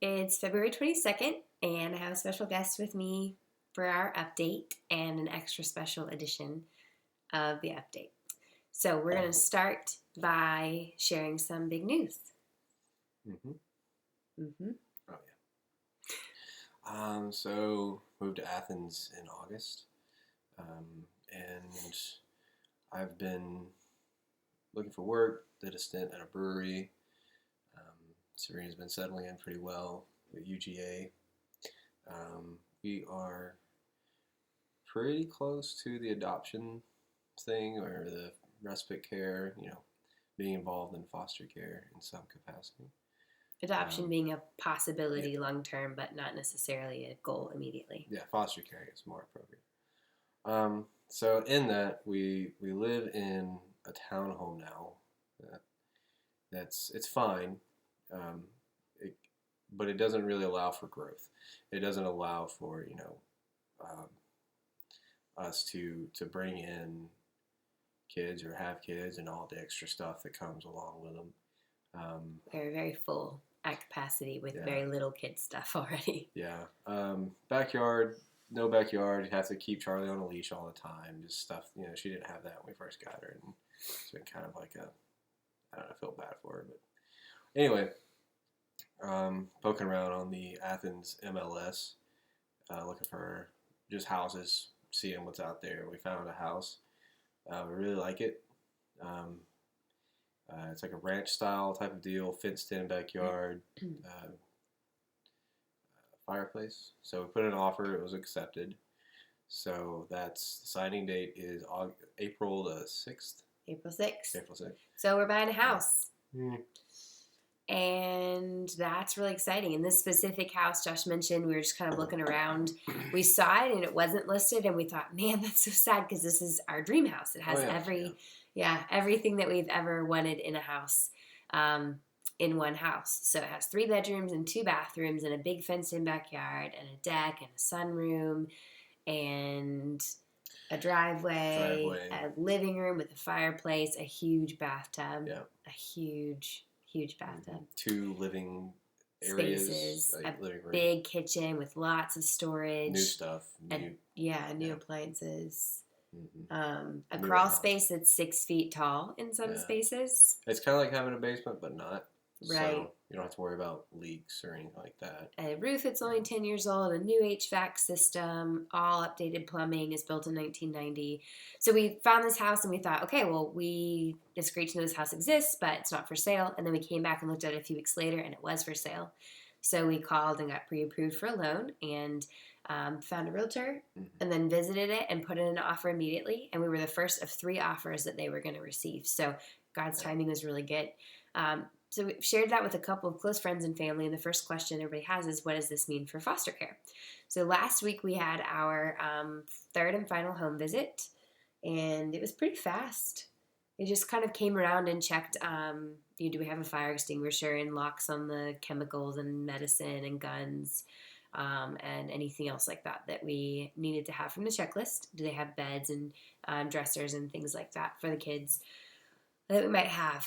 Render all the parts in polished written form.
It's February 22nd, and I have a special guest with me for our update and an extra special edition of the update. So we're going to start by sharing some big news. Oh, yeah. So moved to Athens in August, and I've been looking for work. Did a stint at a brewery. Serena's been settling in pretty well with UGA. We are pretty close to the adoption thing or the respite care, being involved in foster care in some capacity. Adoption being a possibility long term, but not necessarily a goal immediately. Yeah, foster care is more appropriate. So in that, we live in a townhome now. It's fine, but it doesn't really allow for growth. It doesn't allow for us to bring in kids or have kids and all the extra stuff that comes along with them. We're very full at capacity with very little kid stuff already. Yeah. Backyard, no backyard. You have to keep Charlie on a leash all the time. Just stuff, she didn't have that when we first got her. And it's been kind of like I don't know, I feel bad for her. But anyway, poking around on the Athens MLS, looking for just houses, seeing what's out there. We found a house. We really like it. It's like a ranch style type of deal, fenced in backyard, fireplace. So we put in an offer, it was accepted. So that's the signing date is April the 6th. April 6th. April 6th. So we're buying a house. And that's really exciting. In this specific house, Josh mentioned, we were just kind of looking around. We saw it and it wasn't listed, and we thought, man, that's so sad because this is our dream house. It has everything that we've ever wanted in a house, in one house. So it has 3 bedrooms and 2 bathrooms and a big fenced-in backyard and a deck and a sunroom and a driveway, a living room with a fireplace, a huge bathtub, a huge bathtub. 2 living areas, spaces, like living room. Big kitchen with lots of storage. New stuff. New appliances. A crawl space that's 6 feet tall in some spaces. It's kind of like having a basement, but not. Right. So you don't have to worry about leaks or anything like that. A roof that's only 10 years old, a new HVAC system, all updated plumbing, is built in 1990. So we found this house and we thought, okay, well, it's great to know this house exists, but it's not for sale. And then we came back and looked at it a few weeks later and it was for sale. So we called and got pre-approved for a loan and found a realtor and then visited it and put in an offer immediately. And we were the first of 3 offers that they were going to receive. So God's timing was really good. So we shared that with a couple of close friends and family, and the first question everybody has is, what does this mean for foster care? So last week we had our 3rd and final home visit, and it was pretty fast. It just kind of came around and checked, do we have a fire extinguisher and locks on the chemicals and medicine and guns, and anything else like that we needed to have from the checklist. Do they have beds and dressers and things like that for the kids that we might have.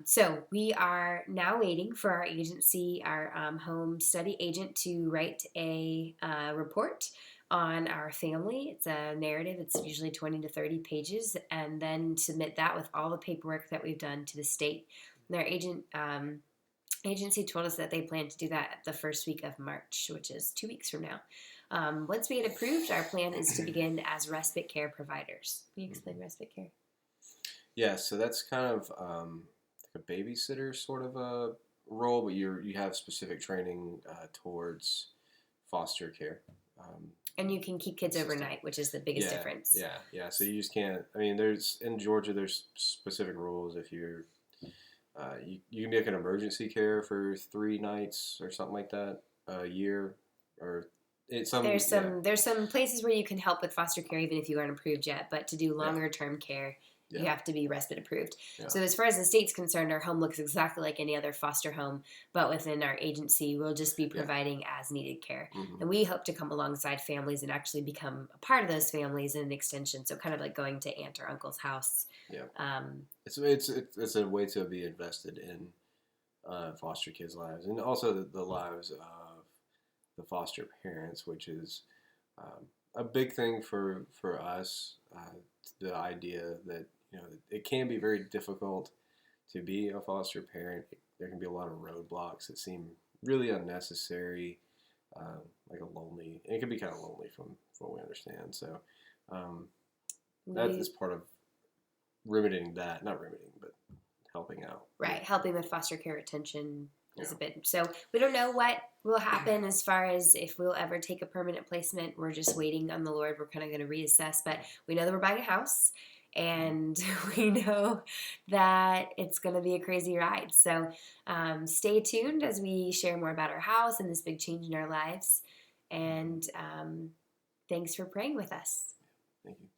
So we are now waiting for our agency, our home study agent, to write a report on our family. It's a narrative. It's usually 20 to 30 pages, and then submit that with all the paperwork that we've done to the state. And our agency told us that they plan to do that the first week of March, which is 2 weeks from now. Once we get approved, our plan is to begin as respite care providers. Can you explain respite care? Yeah, so that's kind of like a babysitter sort of a role, but you have specific training towards foster care. And you can keep kids overnight, which is the biggest difference. Yeah. So you just can't. I mean, in Georgia, there's specific rules. If you're, you can make an emergency care for 3 nights or something like that a year, or there's some places where you can help with foster care even if you aren't approved yet. But to do longer term care, you have to be respite approved. Yeah. So as far as the state's concerned, our home looks exactly like any other foster home, but within our agency, we'll just be providing as needed care. And we hope to come alongside families and actually become a part of those families in an extension. So kind of like going to aunt or uncle's house. Yeah. It's a way to be invested in foster kids' lives, and also the lives of the foster parents, which is a big thing for us. The idea that it can be very difficult to be a foster parent. There can be a lot of roadblocks that seem really unnecessary, like a lonely. And it can be kind of lonely from what we understand. So that is part of remedying that, not remedying, but helping out. Right, helping with foster care retention is Yeah. a bit. So we don't know what will happen as far as if we'll ever take a permanent placement. We're just waiting on the Lord. We're kind of going to reassess, but we know that we're buying a house, and we know that it's going to be a crazy ride. So stay tuned as we share more about our house and this big change in our lives. And thanks for praying with us. Thank you.